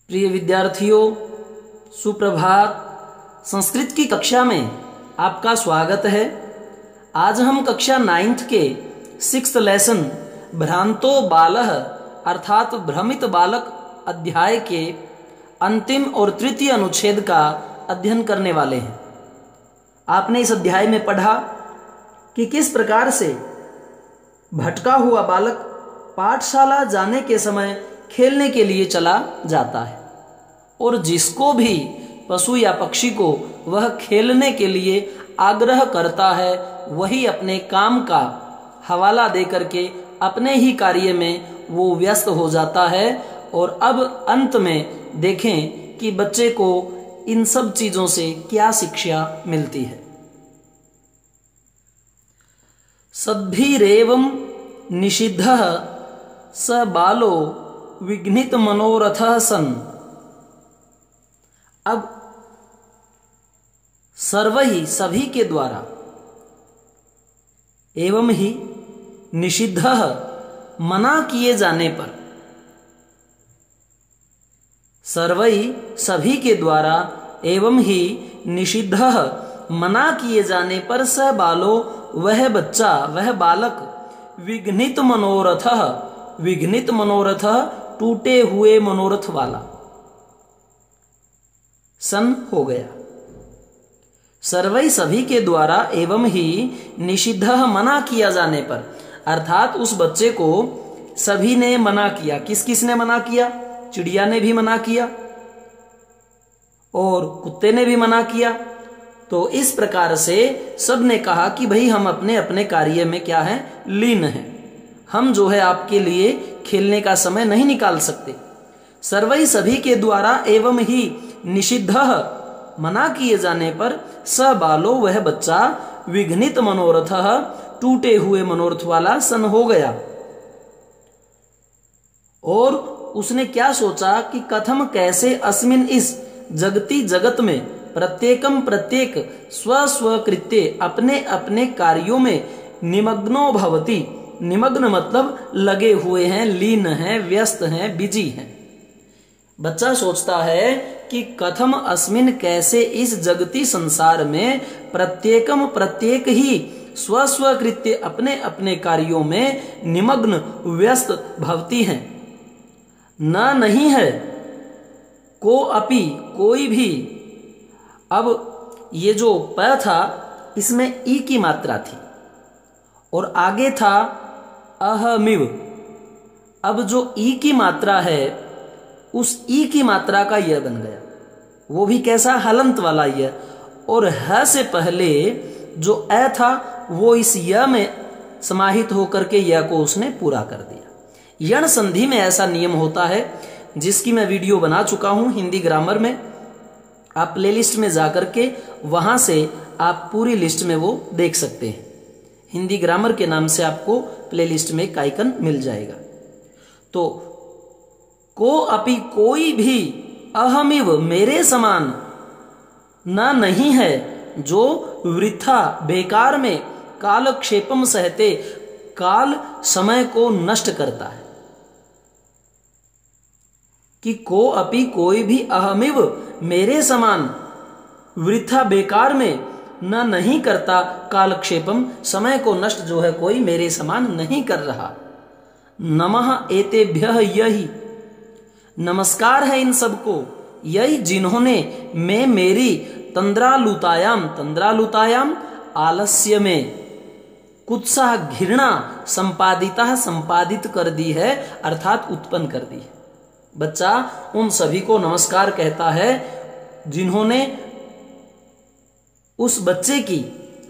प्रिय विद्यार्थियों, सुप्रभात। संस्कृत की कक्षा में आपका स्वागत है। आज हम कक्षा 9th के 6th लेसन भ्रांतो बालः अर्थात भ्रमित बालक अध्याय के अंतिम और तृतीय अनुच्छेद का अध्ययन करने वाले हैं। आपने इस अध्याय में पढ़ा कि किस प्रकार से भटका हुआ बालक पाठशाला जाने के समय खेलने के लिए चला जाता है और जिसको भी पशु या पक्षी को वह खेलने के लिए आग्रह करता है वही अपने काम का हवाला दे करके अपने ही कार्य में वो व्यस्त हो जाता है। और अब अंत में देखें कि बच्चे को इन सब चीजों से क्या शिक्षा मिलती है। सद्भिरेवं निषिद्धः स बालो विघ्नित मनोरथः सन्। अब सर्वहि सभी के द्वारा एवं ही निषिद्धः मना किए जाने पर, सर्वहि सभी के द्वारा एवं ही निषिद्धः मना किए जाने पर स बालो वह बच्चा वह बालक विघ्नित मनोरथः, विघ्नित मनोरथः टूटे हुए मनोरथ वाला सन हो गया। सर्वै सभी के द्वारा एवं ही निषिद्धः मना किया जाने पर, अर्थात उस बच्चे को सभी ने मना किया। किस किस ने मना किया? चिड़िया ने भी मना किया और कुत्ते ने भी मना किया। तो इस प्रकार से सब ने कहा कि भाई हम अपने अपने कार्य में क्या है, लीन हैं, हम जो है आपके लिए खेलने का समय नहीं निकाल सकते। सर्वै सभी के द्वारा एवं ही निषिद्धः मना किए जाने पर स बालो वह बच्चा विघ्नित मनोरथः टूटे हुए मनोरथ वाला सन हो गया। और उसने क्या सोचा कि कथम कैसे अस्मिन इस जगती जगत में प्रत्येकम प्रत्येक स्व स्व कृत्ये अपने अपने कार्यों में निमग्नो भवति। निमग्न मतलब लगे हुए हैं, लीन हैं, व्यस्त हैं, बिजी हैं। बच्चा सोचता है कि कथम अस्मिन कैसे इस जगती संसार में प्रत्येकम प्रत्येक ही स्व स्व कृत्य अपने अपने कार्यों में निमग्न व्यस्त भवती हैं। न नहीं है को अपि कोई भी। अब ये जो प था इसमें ई की मात्रा थी और आगे था अहमिव। अब जो ई की मात्रा है उस ई की मात्रा का य बन गया, वो भी कैसा, हलंत वाला य। और ह से पहले जो अ था वो इस य में समाहित होकर के य को उसने पूरा कर दिया। यण संधि में ऐसा नियम होता है जिसकी मैं वीडियो बना चुका हूं हिंदी ग्रामर में। आप प्लेलिस्ट में जाकर के वहां से आप पूरी लिस्ट में वो देख सकते हैं। हिंदी ग्रामर के नाम से आपको प्लेलिस्ट में एक आइकन मिल जाएगा। तो को अपि कोई भी अहमिव मेरे समान न नहीं है जो वृथा बेकार में कालक्षेपम सहते काल समय को नष्ट करता है। कि को अपि कोई भी अहमिव मेरे समान वृथा बेकार में न नहीं करता कालक्षेपम, समय को नष्ट जो है कोई मेरे समान नहीं कर रहा। नमः एतेभ्यः यही, नमस्कार है इन सबको, यही जिन्होंने मैं मेरी तंद्रालुतायाम, तंद्रालुतायाम आलस्य में कुत्साह घृणा संपादिता संपादित कर दी है, अर्थात उत्पन्न कर दी है। बच्चा उन सभी को नमस्कार कहता है जिन्होंने उस बच्चे की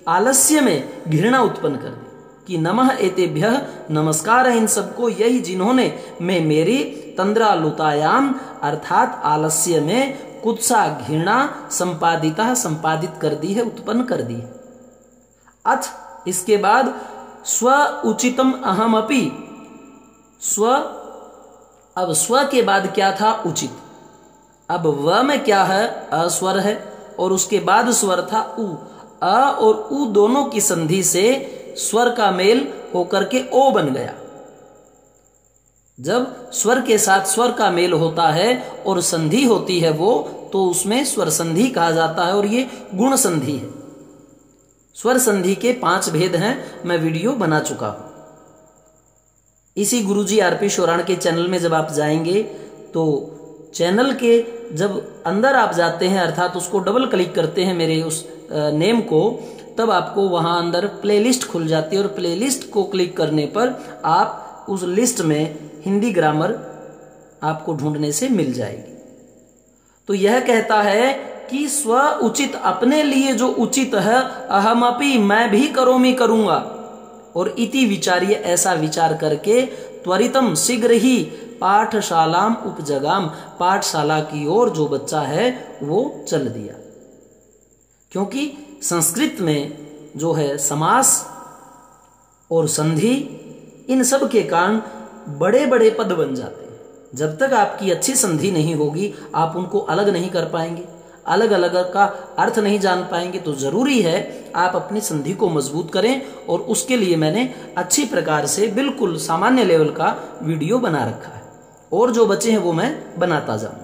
आलस्य में घृणा उत्पन्न कर दी। कि नमः एतेभ्यः, नमस्कार है इन सबको, यही जिन्होंने मैं मेरी तंद्रालुतायाम अर्थात आलस्य में कुत्सा घृणा संपादिता संपादित कर दी है, उत्पन्न कर दी है। अथ इसके बाद स्व उचितम अहम अपि, स्व, अब स्व के बाद क्या था, उचित। अब व में क्या है, अस्वर है और उसके बाद स्वर था उ। अ और उ दोनों की संधि से स्वर का मेल होकर के ओ बन गया। जब स्वर के साथ स्वर का मेल होता है और संधि होती है वो, तो उसमें स्वर संधि कहा जाता है और ये गुण संधि है। स्वर संधि के 5 भेद हैं, मैं वीडियो बना चुका हूं। इसी गुरुजी आरपी शोराण के चैनल में जब आप जाएंगे तो चैनल के जब अंदर आप जाते हैं, अर्थात उसको डबल क्लिक करते हैं मेरे उस नेम को, तब आपको वहां अंदर प्लेलिस्ट खुल जाती है और प्लेलिस्ट को क्लिक करने पर आप उस लिस्ट में हिंदी ग्रामर आपको ढूंढने से मिल जाएगी। तो यह कहता है कि स्व उचित, अपने लिए जो उचित है, अहमपि, मैं भी करोमि, करूंगा, और इति विचार्य, ऐसा विचार करके त्वरितम, शीघ्र ही, पाठशालाम उपजगाम, पाठशाला की ओर जो बच्चा है वो चल दिया। क्योंकि संस्कृत में जो है समास और संधि, इन सब के कारण बड़े बड़े पद बन जाते हैं। जब तक आपकी अच्छी संधि नहीं होगी आप उनको अलग नहीं कर पाएंगे, अलग अलग का अर्थ नहीं जान पाएंगे। तो जरूरी है आप अपनी संधि को मजबूत करें, और उसके लिए मैंने अच्छी प्रकार से बिल्कुल सामान्य लेवल का वीडियो बना रखा है, और जो बचे हैं वो मैं बनाता जाऊंगा।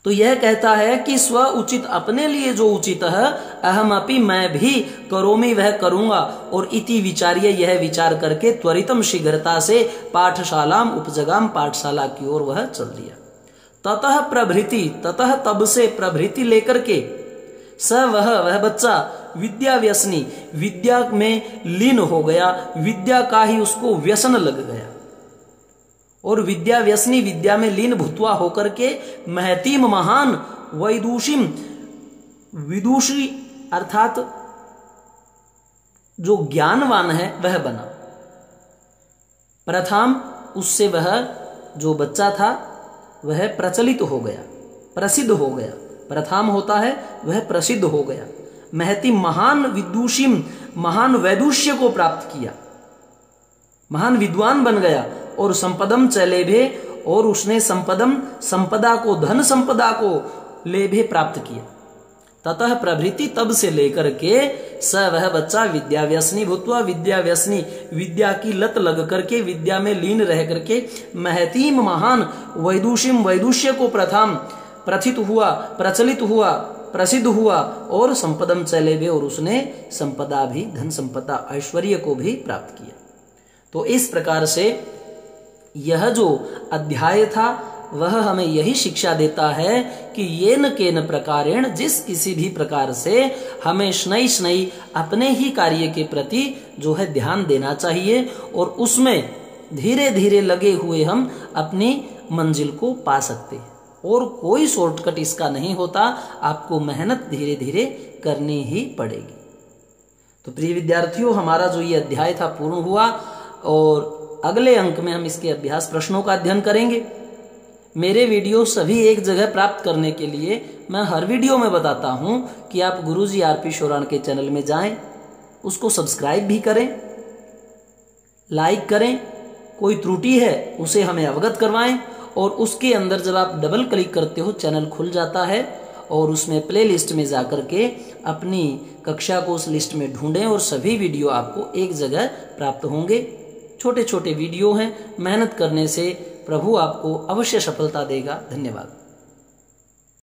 तो यह कहता है कि स्व उचित, अपने लिए जो उचित है, अहमपि, मैं भी, करोमि, वह करूंगा, और इति विचार्य, यह विचार करके, त्वरितम, शीघ्रता से, पाठशालाम उपजगाम, पाठशाला की ओर वह चल दिया। ततः प्रभृति, ततः तब से, प्रभृति लेकर के, स वह बच्चा, विद्या व्यसनी, विद्या में लीन हो गया, विद्या का ही उसको व्यसन लग गया, और विद्या व्यसनी, विद्या में लीन भूतवा होकर के, महतीम, महान, वैदुषीम, विदुषी अर्थात जो ज्ञानवान है वह बना। प्रथम, उससे वह जो बच्चा था वह प्रचलित हो गया, प्रसिद्ध हो गया। प्रथम होता है वह प्रसिद्ध हो गया। महती, महान, विदुषीम, महान वैदुष्य को प्राप्त किया, महान विद्वान बन गया। और संपदम च लेभे, और उसने संपदम, संपदा को, धन संपदा को, लेभे, प्राप्त किया। ततः प्रभृति, तब से लेकर के, स वह बच्चा, विद्या व्यसनी भूतवा, विद्या व्यसनी, विद्या की लत लग करके, विद्या में लीन रह करके, महतीम, महान, वैदुषीम, वैदुष्य को प्रथम प्रथित हुआ, प्रचलित हुआ, प्रसिद्ध हुआ, और संपदम च लेभे, और उसने संपदा भी, धन संपदा, ऐश्वर्य को भी प्राप्त किया। तो इस प्रकार से यह जो अध्याय था वह हमें यही शिक्षा देता है कि येन केन प्रकारेण, जिस किसी भी प्रकार से हमें शनै शनै अपने ही कार्य के प्रति जो है ध्यान देना चाहिए, और उसमें धीरे धीरे लगे हुए हम अपनी मंजिल को पा सकते हैं। और कोई शॉर्टकट इसका नहीं होता, आपको मेहनत धीरे धीरे करनी ही पड़ेगी। तो प्रिय विद्यार्थियों, हमारा जो ये अध्याय था पूर्ण हुआ, और अगले अंक में हम इसके अभ्यास प्रश्नों का अध्ययन करेंगे। मेरे वीडियो सभी एक जगह प्राप्त करने के लिए मैं हर वीडियो में बताता हूं कि आप गुरुजी आरपी शोराण के चैनल में जाएं, उसको सब्सक्राइब भी करें, लाइक करें, कोई त्रुटि है उसे हमें अवगत करवाएं, और उसके अंदर जब आप डबल क्लिक करते हो चैनल खुल जाता है, और उसमें प्ले लिस्ट में जाकर के अपनी कक्षा को उस लिस्ट में ढूंढें, और सभी वीडियो आपको एक जगह प्राप्त होंगे। छोटे छोटे वीडियो हैं, मेहनत करने से प्रभु आपको अवश्य सफलता देगा। धन्यवाद।